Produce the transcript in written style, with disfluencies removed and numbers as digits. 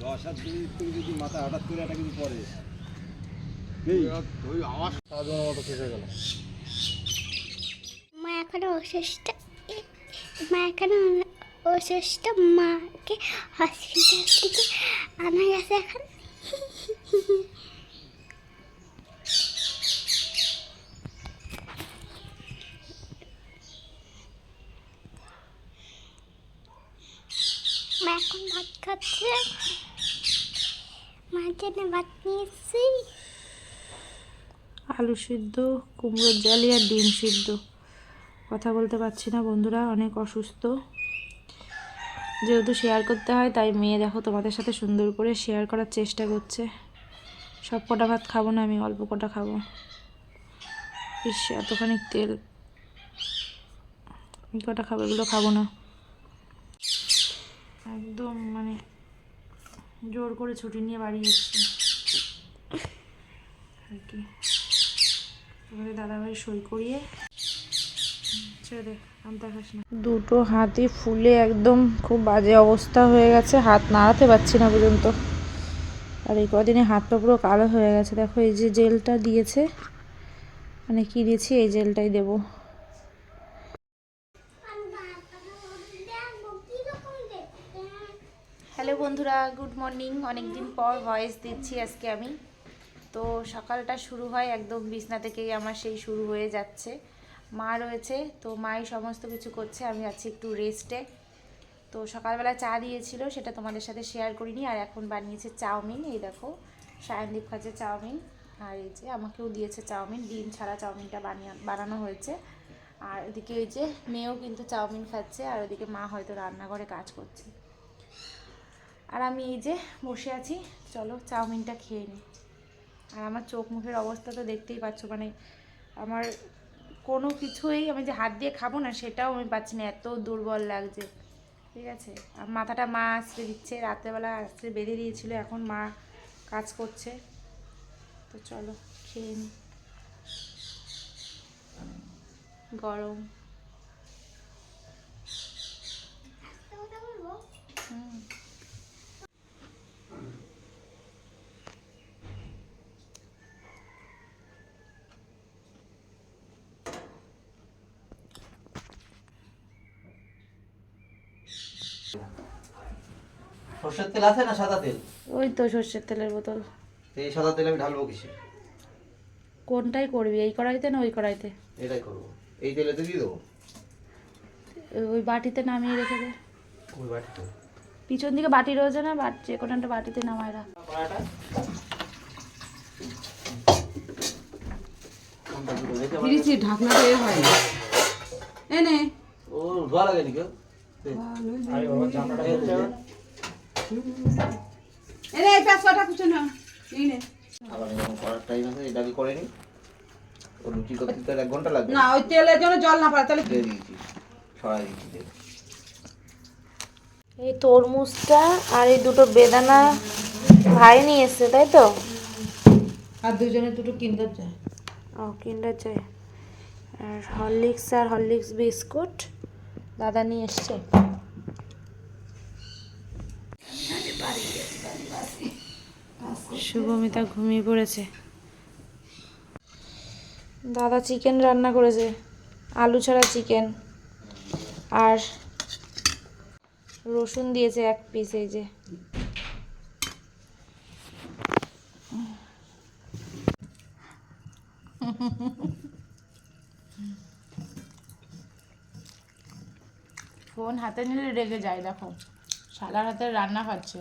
বর্ষার দিকে যদি মাথা হঠাৎ করে একটা কিছু পড়ে ওই আওয়াজ সাধারণ মতো শেষ হয়ে গেল। মা এখনো অসুস্থ, মা এখনো অসুস্থ, মাকে হসপিটাল থেকে আনা গেছে এখন। মা এখন ভাত খাচ্ছে, মার জন্য ভাত নিয়ে এসেছি। আলু সিদ্ধ, কুমড়োর জালি আর ডিম সিদ্ধ। কথা বলতে পারছি না বন্ধুরা, অনেক অসুস্থ। যেহেতু শেয়ার করতে হয় তাই মেয়ে দেখো তোমাদের সাথে সুন্দর করে শেয়ার করার চেষ্টা করছে। সব কটা ভাত খাবো না, আমি অল্প কটা খাবো। ইস, এতখানি তেল, এই কটা খাবো, এগুলো খাবো না। একদম মানে জোর করে ছুটি নিয়ে বাড়ি এসেছি আর কি। এবারে দাদাভাই সই করিয়ে ছেড়ে আনতে খাস না। দুটো হাতই ফুলে একদম খুব বাজে অবস্থা হয়ে গেছে, হাত নাড়াতে পারছি না পর্যন্ত। আর এই কদিনে হাতটা পুরো কালো হয়ে গেছে। দেখো এই যে জেলটা দিয়েছে, মানে কি দিয়েছি, এই জেলটাই দেবো। হ্যালো বন্ধুরা, গুড মর্নিং। অনেকদিন পর ভয়েস দিচ্ছি আজকে আমি। তো সকালটা শুরু হয় একদম বিছনা থেকেই, আমার সেই শুরু হয়ে যাচ্ছে। মা রয়েছে, তো মাই সমস্ত কিছু করছে, আমি আছি একটু রেস্টে। তো সকালবেলা চা দিয়েছিল, সেটা তোমাদের সাথে শেয়ার করিনি। আর এখন বানিয়েছে চাউমিন, এই দেখো সায়নদীপ খাচ্ছে চাউমিন। আর এই যে আমাকেও দিয়েছে চাউমিন, ডিম ছাড়া চাউমিনটা বানানো হয়েছে। আর ওদিকে এই যে মেয়েও কিন্তু চাউমিন খাচ্ছে, আর ওদিকে মা হয়তো রান্নাঘরে কাজ করছে। আর আমি এই যে বসে আছি, চলো চাউমিনটা খেয়ে নিই। আর আমার চোখ মুখের অবস্থা তো দেখতেই পাচ্ছ, মানে আমার কোনো কিছুই, আমি যে হাত দিয়ে খাবো না সেটাও আমি পাচ্ছি না, এত দুর্বল লাগছে। ঠিক আছে, আর মাথাটা মা আশ্রে দিচ্ছে, রাত্রেবেলা আশ্রে বেঁধে দিয়েছিল, এখন মা কাজ করছে। তো চলো খেয়ে নিই। গরম। হুম। সর্ষের তেল আছে না সাদা তেল? ওই তো সর্ষের তেলের বোতল। এই সাদা তেল আমি ঢালবো কিসে? কোনটাই করবি, এই কড়াইতে না ওই কড়াইতে? এটাই করবো। এই তেলেতে দিয়ে দেবো? ওই বাটিতে নামিয়ে রেখে দে। ওই বাটিতে পিছন দিকে বাটি রয়েছে না, যে কোনো একটা বাটিতে নামায় রাখ। কড়াটা কোনটা দিবো দেখে দিয়েছি, ঢাকনাটা এর হয় না। এনে ও ধোয়া লাগে নাকি? আরে বাবা জামাটা এনে এই পাঁচটা কিছু না, এই নে। আবার যখন করার টাইম আছে এটা কি করে নি? ও লুচি করতে তো 1 ঘন্টা লাগবে। না ওই তেলের জন্য জল না পড়ে তাহলে দিয়ে দিয়েছি, ছড়াই দিয়েছি তেল। এই তরমুজটা আর এই দুটো বেদানা ভাই নিয়ে এসছে, তাই তো? আর দুজনে দুটো কিন্ডার যায়। ও কিন্ডার জয়। আর হরলিক্স বিস্কুট দাদা নিয়ে এসছে। শুভমিতা ঘুমিয়ে পড়েছে। দাদা চিকেন রান্না করেছে, আলু ছাড়া চিকেন, আর রসুন দিয়েছে 1 পিস। এই যে ফোন হাতে নিলে রেগে যায়, দেখো শালার হাতে রান্না খাচ্ছে।